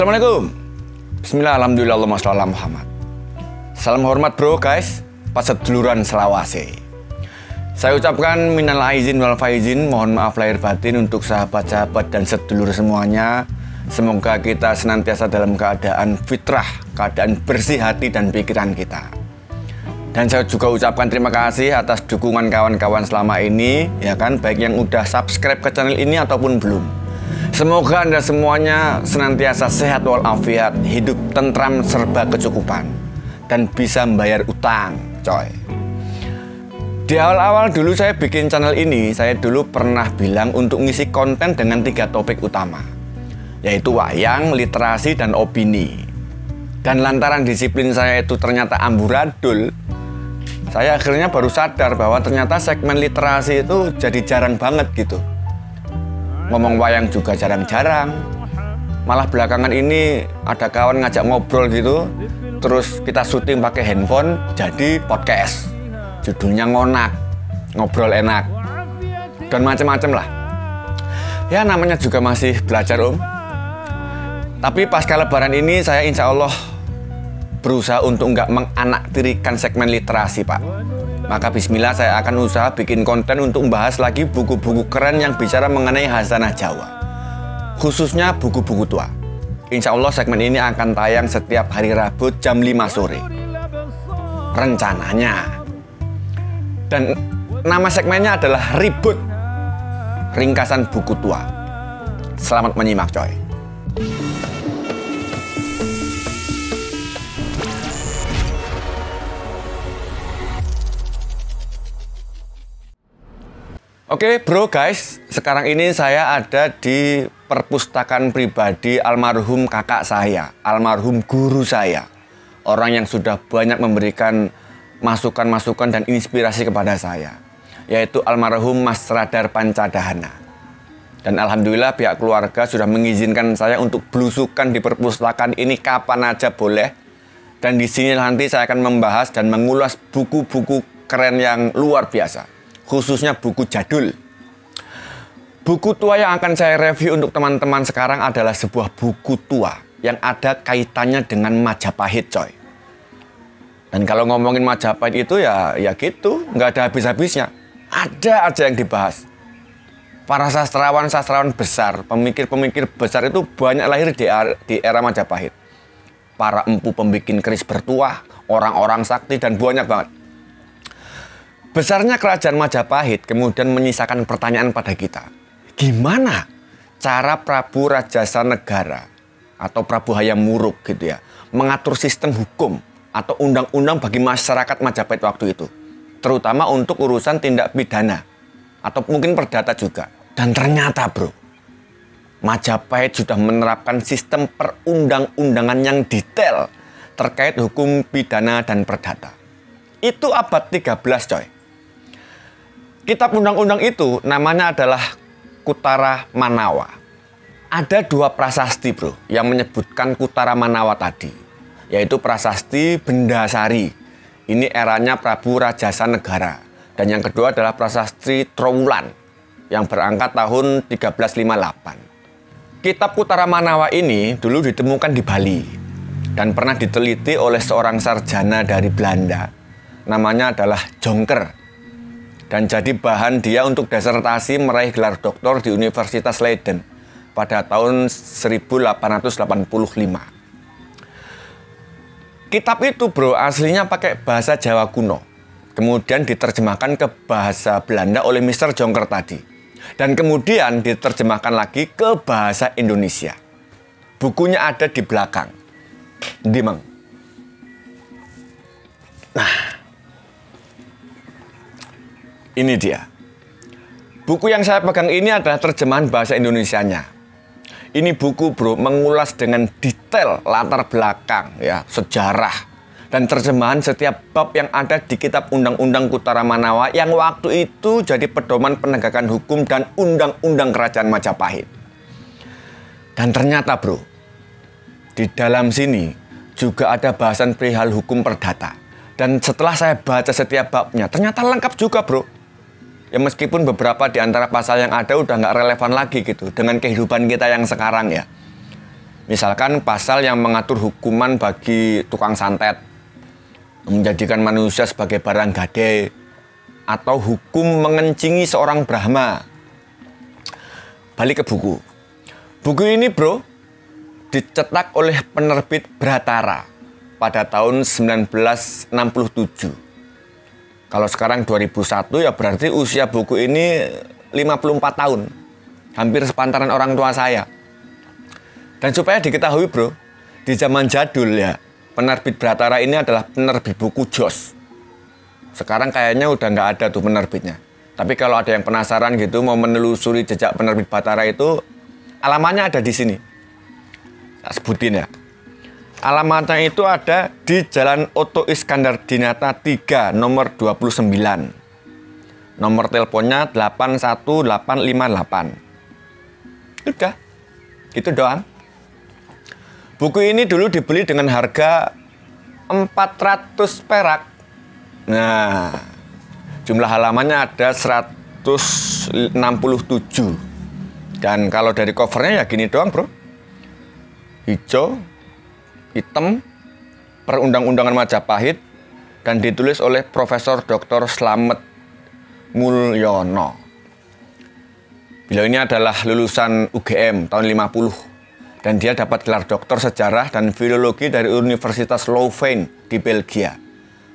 Assalamualaikum. Bismillah, alhamdulillah, Allahumma sholli ala Muhammad. Salam hormat bro guys, paseduluran selawase. Saya ucapkan minal aizin wal faizin, mohon maaf lahir batin untuk sahabat-sahabat dan sedulur semuanya. Semoga kita senantiasa dalam keadaan fitrah, keadaan bersih hati dan pikiran kita. Dan saya juga ucapkan terima kasih atas dukungan kawan-kawan selama ini, ya kan, baik yang udah subscribe ke channel ini ataupun belum. Semoga Anda semuanya senantiasa sehat walafiat, hidup tentram serba kecukupan, dan bisa membayar utang, coy. Di awal-awal dulu saya bikin channel ini, saya dulu pernah bilang untuk ngisi konten dengan 3 topik utama, yaitu wayang, literasi, dan opini. Dan lantaran disiplin saya itu ternyata amburadul, saya akhirnya baru sadar bahwa ternyata segmen literasi itu jadi jarang banget gitu. Ngomong wayang juga jarang-jarang. Malah belakangan ini ada kawan ngajak ngobrol gitu, terus kita syuting pakai handphone jadi podcast. Judulnya Ngonak, ngobrol enak, dan macam-macam lah. Ya namanya juga masih belajar om. Tapi pasca lebaran ini saya insya Allah berusaha untuk nggak menganaktirikan segmen literasi pak. Maka bismillah saya akan usaha bikin konten untuk membahas lagi buku-buku keren yang bicara mengenai khazanah Jawa, khususnya buku-buku tua. Insya Allah segmen ini akan tayang setiap hari Rabu jam 5 sore rencananya. Dan nama segmennya adalah Ribut, ringkasan buku tua. Selamat menyimak coy. Oke bro guys, sekarang ini saya ada di perpustakaan pribadi almarhum kakak saya, almarhum guru saya. Orang yang sudah banyak memberikan masukan-masukan dan inspirasi kepada saya, yaitu almarhum Mas Radar Pancadahana. Dan alhamdulillah pihak keluarga sudah mengizinkan saya untuk belusukan di perpustakaan ini kapan aja boleh. Dan di sini nanti saya akan membahas dan mengulas buku-buku keren yang luar biasa, khususnya buku jadul. Buku tua yang akan saya review untuk teman-teman sekarang adalah sebuah buku tua yang ada kaitannya dengan Majapahit coy. Dan kalau ngomongin Majapahit itu ya gitu, nggak ada habis-habisnya. Ada aja yang dibahas. Para sastrawan-sastrawan besar, pemikir-pemikir besar itu banyak lahir di era Majapahit. Para empu pembikin keris bertuah, orang-orang sakti, dan banyak banget. Besarnya kerajaan Majapahit kemudian menyisakan pertanyaan pada kita. Gimana cara Prabu Rajasa Negara atau Prabu Hayam Wuruk gitu ya, mengatur sistem hukum atau undang-undang bagi masyarakat Majapahit waktu itu, terutama untuk urusan tindak pidana atau mungkin perdata juga. Dan ternyata bro, Majapahit sudah menerapkan sistem perundang-undangan yang detail terkait hukum pidana dan perdata. Itu abad 13 coy. Kitab undang-undang itu namanya adalah Kutara Manawa. Ada 2 prasasti bro yang menyebutkan Kutara Manawa tadi, yaitu prasasti Bendasari. Ini eranya Prabu Rajasa Negara. Dan yang kedua adalah prasasti Trowulan yang berangkat tahun 1358. Kitab Kutara Manawa ini dulu ditemukan di Bali dan pernah diteliti oleh seorang sarjana dari Belanda. Namanya adalah Jonker. Dan jadi bahan dia untuk disertasi meraih gelar doktor di Universitas Leiden pada tahun 1885. Kitab itu bro aslinya pakai bahasa Jawa kuno, kemudian diterjemahkan ke bahasa Belanda oleh Mr. Jonker tadi, dan kemudian diterjemahkan lagi ke bahasa Indonesia. Bukunya ada di belakang. Dimeng. Nah, ini dia. Buku yang saya pegang ini adalah terjemahan bahasa Indonesianya. Ini buku bro mengulas dengan detail latar belakang ya, sejarah dan terjemahan setiap bab yang ada di kitab Undang-Undang Kutara Manawa yang waktu itu jadi pedoman penegakan hukum dan undang-undang kerajaan Majapahit. Dan ternyata bro, di dalam sini juga ada bahasan perihal hukum perdata. Dan setelah saya baca setiap babnya, ternyata lengkap juga bro. Ya meskipun beberapa di antara pasal yang ada udah nggak relevan lagi gitu dengan kehidupan kita yang sekarang ya. Misalkan pasal yang mengatur hukuman bagi tukang santet, menjadikan manusia sebagai barang gade, atau hukum mengencingi seorang Brahma. Balik ke buku. Buku ini bro, dicetak oleh penerbit Bratara pada tahun 1967. Kalau sekarang 2001 ya berarti usia buku ini 54 tahun. Hampir sepantaran orang tua saya. Dan supaya diketahui bro, di zaman jadul ya, penerbit Bratara ini adalah penerbit buku jos. Sekarang kayaknya udah nggak ada tuh penerbitnya. Tapi kalau ada yang penasaran gitu, mau menelusuri jejak penerbit Bratara itu, alamatnya ada di sini. Saya sebutin ya. Alamatnya itu ada di Jalan Oto Iskandar Dinata 3, nomor 29. Nomor teleponnya 81858. Udah, gitu doang. Buku ini dulu dibeli dengan harga 400 perak. Nah, jumlah halamannya ada 167. Dan kalau dari covernya ya gini doang bro. Hijau, hitam, Perundang-undangan Majapahit, dan ditulis oleh Profesor Dr. Slamet Mulyono. Beliau ini adalah lulusan UGM tahun 50. Dan dia dapat gelar doktor sejarah dan filologi dari Universitas Leuven di Belgia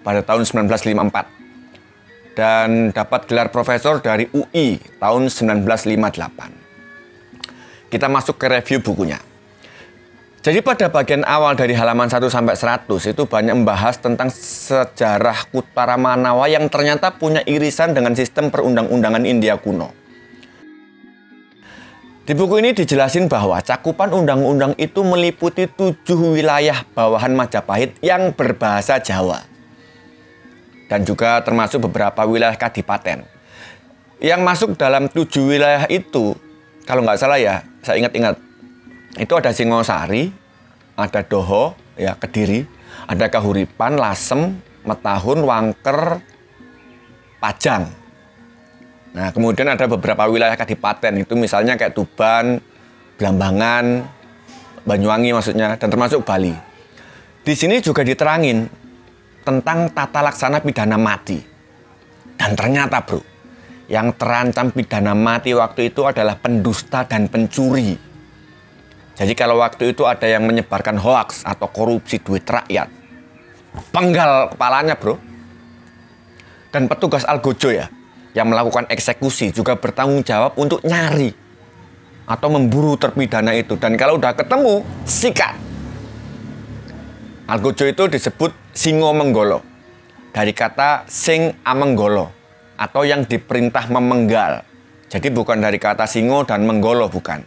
pada tahun 1954. Dan dapat gelar profesor dari UI tahun 1958. Kita masuk ke review bukunya. Jadi pada bagian awal dari halaman 1 sampai 100 itu banyak membahas tentang sejarah Kutara Manawa yang ternyata punya irisan dengan sistem perundang-undangan India kuno. Di buku ini dijelasin bahwa cakupan undang-undang itu meliputi 7 wilayah bawahan Majapahit yang berbahasa Jawa. Dan juga termasuk beberapa wilayah kadipaten. Yang masuk dalam 7 wilayah itu, kalau nggak salah ya, saya ingat-ingat, itu ada Singosari, ada Doho, ya Kediri, ada Kahuripan, Lasem, Metahun, Wangker, Pajang. Nah, kemudian ada beberapa wilayah kadipaten, itu misalnya kayak Tuban, Blambangan, Banyuwangi maksudnya, dan termasuk Bali. Di sini juga diterangin tentang tata laksana pidana mati. Dan ternyata bro, yang terancam pidana mati waktu itu adalah pendusta dan pencuri. Jadi kalau waktu itu ada yang menyebarkan hoaks atau korupsi duit rakyat, penggal kepalanya bro. Dan petugas Algojo ya, yang melakukan eksekusi juga bertanggung jawab untuk nyari atau memburu terpidana itu. Dan kalau udah ketemu, sikat. Algojo itu disebut Singo Menggolo, dari kata Sing Amenggolo, atau yang diperintah memenggal. Jadi bukan dari kata singo dan menggolo, bukan.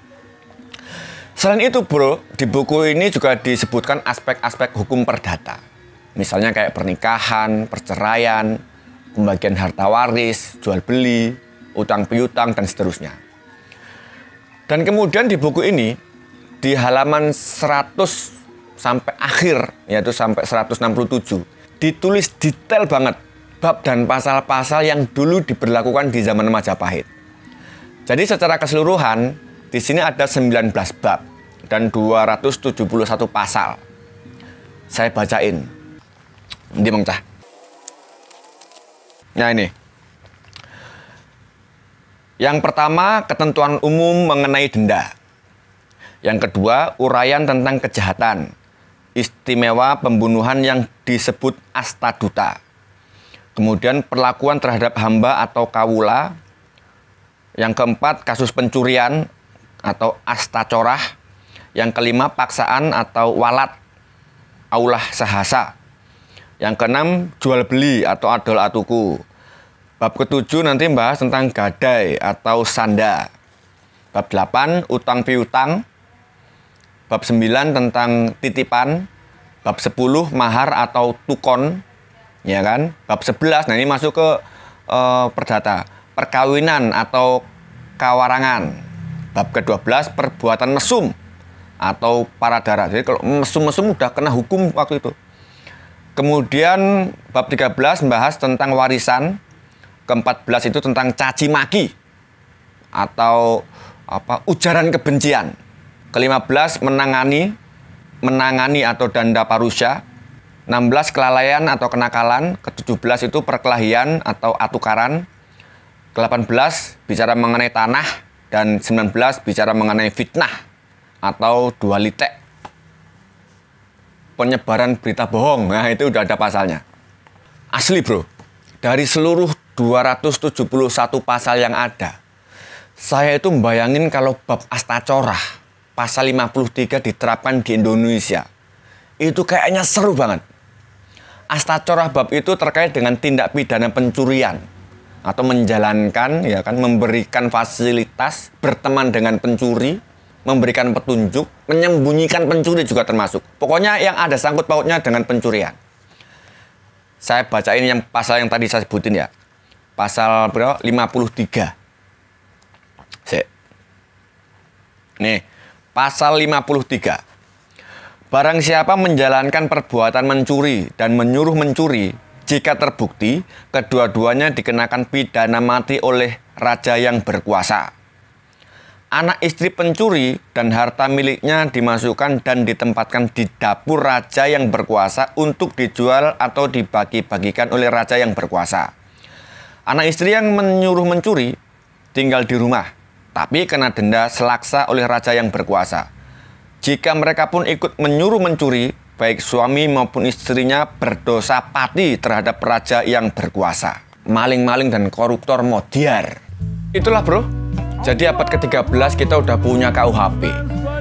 Selain itu bro, di buku ini juga disebutkan aspek-aspek hukum perdata. Misalnya kayak pernikahan, perceraian, pembagian harta waris, jual beli, utang piutang, dan seterusnya. Dan kemudian di buku ini, di halaman 100 sampai akhir, yaitu sampai 167, ditulis detail banget bab dan pasal-pasal yang dulu diberlakukan di zaman Majapahit. Jadi secara keseluruhan, di sini ada 19 bab dan 271 pasal. Saya bacain. Ini mengcah. Nah ini. Yang pertama, ketentuan umum mengenai denda. Yang kedua, uraian tentang kejahatan. Istimewa pembunuhan yang disebut astaduta. Kemudian perlakuan terhadap hamba atau kawula. Yang keempat, kasus pencurian atau astacorah. Yang kelima, paksaan atau walat aulah sahasa. Yang keenam, jual beli atau adol atuku. Bab ketujuh nanti membahas tentang gadai atau sanda. Bab 8, utang piutang. Bab 9 tentang titipan. Bab 10, mahar atau tukon. Ya kan? Bab 11, nah ini masuk ke perdata. Perkawinan atau kawarangan. Bab ke-12, perbuatan mesum atau paradara. Jadi kalau mesum-mesum udah kena hukum waktu itu. Kemudian bab 13 membahas tentang warisan. Ke-14 itu tentang caci maki atau ujaran kebencian Ke-15 menangani atau danda parusya. 16 kelalaian atau kenakalan. Ke-17 itu perkelahian atau atukaran. Ke-18 bicara mengenai tanah. Dan 19 bicara mengenai fitnah atau dualitek. Penyebaran berita bohong. Nah, itu udah ada pasalnya. Asli bro, dari seluruh 271 pasal yang ada, saya itu membayangin kalau bab astacorah pasal 53 diterapkan di Indonesia. Itu kayaknya seru banget. Astacorah bab itu terkait dengan tindak pidana pencurian atau menjalankan, ya kan, memberikan fasilitas, berteman dengan pencuri, memberikan petunjuk, menyembunyikan pencuri juga termasuk. Pokoknya yang ada sangkut pautnya dengan pencurian. Saya bacain yang pasal yang tadi saya sebutin ya. Pasal berapa? 53. Nih, pasal 53. Barang siapa menjalankan perbuatan mencuri dan menyuruh mencuri, jika terbukti, kedua-duanya dikenakan pidana mati oleh raja yang berkuasa. Anak istri pencuri dan harta miliknya dimasukkan dan ditempatkan di dapur raja yang berkuasa untuk dijual atau dibagi-bagikan oleh raja yang berkuasa. Anak istri yang menyuruh mencuri tinggal di rumah, tapi kena denda selaksa oleh raja yang berkuasa. Jika mereka pun ikut menyuruh mencuri, baik suami maupun istrinya berdosa pati terhadap raja yang berkuasa. Maling-maling dan koruptor modiar. Itulah bro. Jadi abad ke-13 kita udah punya KUHP,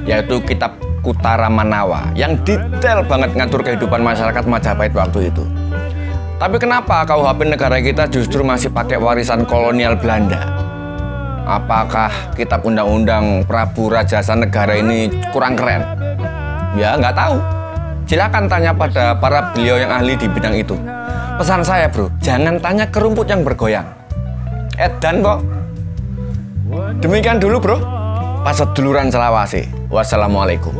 yaitu Kitab Kutara Manawa, yang detail banget ngatur kehidupan masyarakat Majapahit waktu itu. Tapi kenapa KUHP negara kita justru masih pakai warisan kolonial Belanda? Apakah kitab undang-undang Prabu Rajasa Negara ini kurang keren? Ya nggak tahu. Silakan tanya pada para beliau yang ahli di bidang itu. Pesan saya bro, jangan tanya ke rumput yang bergoyang. Edan kok. Demikian dulu bro, pas seduluran selawase. Wassalamualaikum.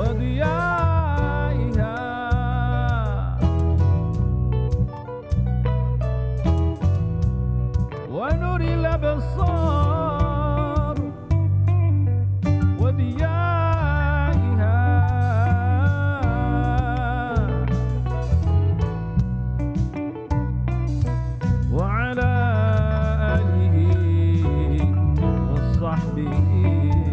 وعلى آله وصحبه